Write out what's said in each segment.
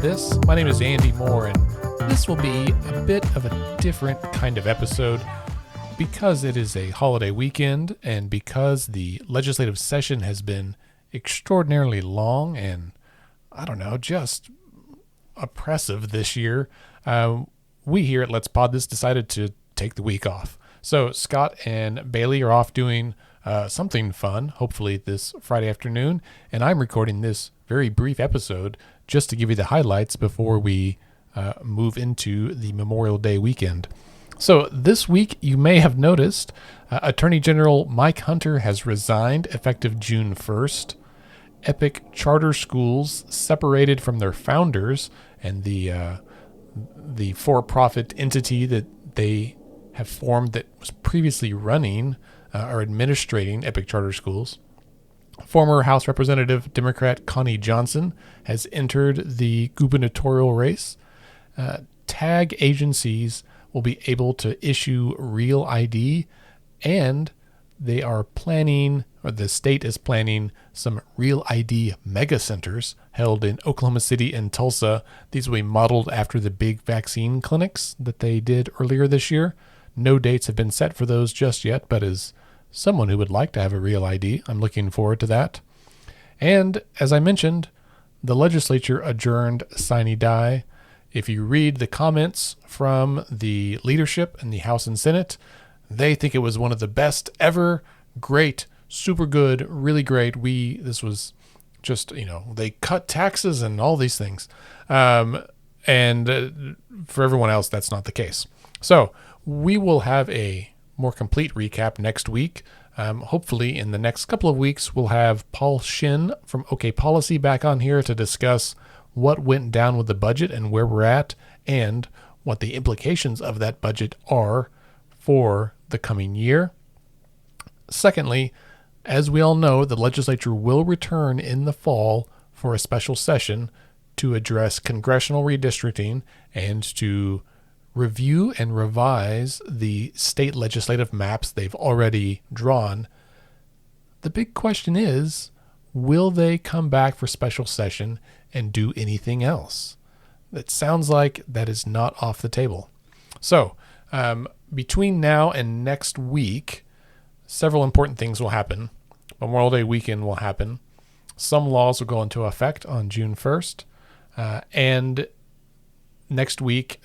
this. My name is Andy Moore, and this will be a bit of a different kind of episode because it is a holiday weekend and because the legislative session has been extraordinarily long and, just oppressive this year. We here at Let's Pod This decided to take the week off. So Scott and Bailey are off doing something fun, hopefully this Friday afternoon, and I'm recording this very brief episode just to give you the highlights before we move into the Memorial Day weekend. So this week, you may have noticed Attorney General Mike Hunter has resigned effective June 1st. Epic charter schools separated from their founders and the for-profit entity that they have formed that was previously running or administrating Epic charter schools. Former House Representative Democrat Connie Johnson has entered the gubernatorial race. Tag agencies will be able to issue real ID, and they are planning, or the state is planning, some real ID mega centers held in Oklahoma City and Tulsa. These will be modeled after the big vaccine clinics that they did earlier this year. No dates have been set for those just yet, but as someone who would like to have a real ID, I'm looking forward to that. And as I mentioned, the legislature adjourned sine die. If you read the comments from the leadership in the House and Senate, they think it was one of the best ever. Great, super good, really great. This was just, they cut taxes and all these things. And for everyone else, that's not the case. So we will have a more complete recap next week. Hopefully in the next couple of weeks, we'll have Paul Shin from OK Policy back on here to discuss what went down with the budget and where we're at and what the implications of that budget are for the coming year. Secondly, as we all know, the legislature will return in the fall for a special session to address congressional redistricting and to review and revise the state legislative maps they've already drawn. The big question is, will they come back for special session and do anything else? It sounds like that is not off the table. So, between now and next week, several important things will happen. Memorial Day weekend will happen. Some laws will go into effect on June 1st. And next week,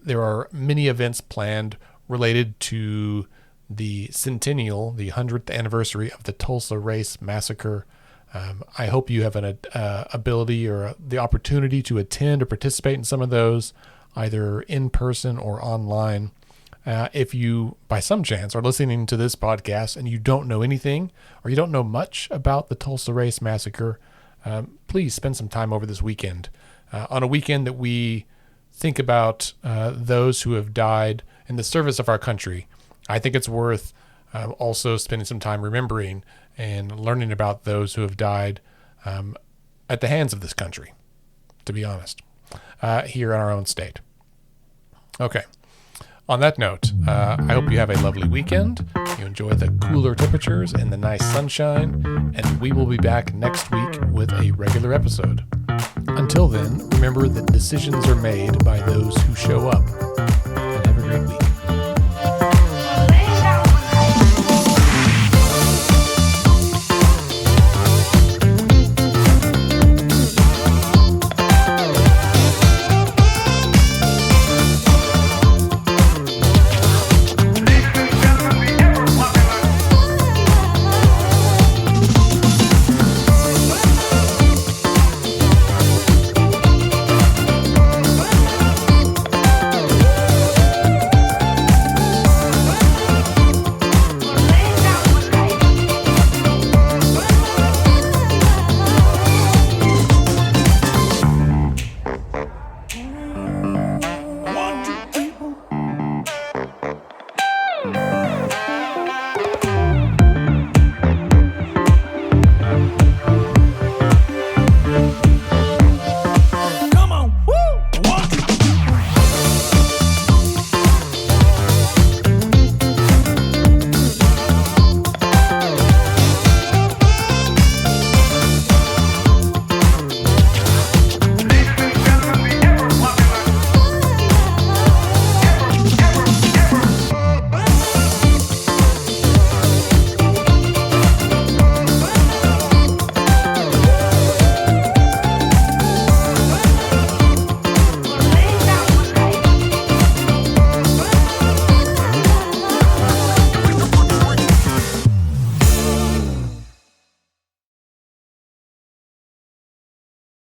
there are many events planned related to the centennial, the 100th anniversary of the Tulsa Race Massacre. I hope you have an ability or the opportunity to attend or participate in some of those, either in person or online. If you, by some chance, are listening to this podcast and you don't know anything or you don't know much about the Tulsa Race Massacre, please spend some time over this weekend. On a weekend that we think about those who have died in the service of our country, I think it's worth also spending some time remembering and learning about those who have died at the hands of this country, to be honest, here in our own state. Okay. On that note, I hope you have a lovely weekend. You enjoy the cooler temperatures and the nice sunshine, and we will be back next week with a regular episode. Until then, remember that decisions are made by those who show up.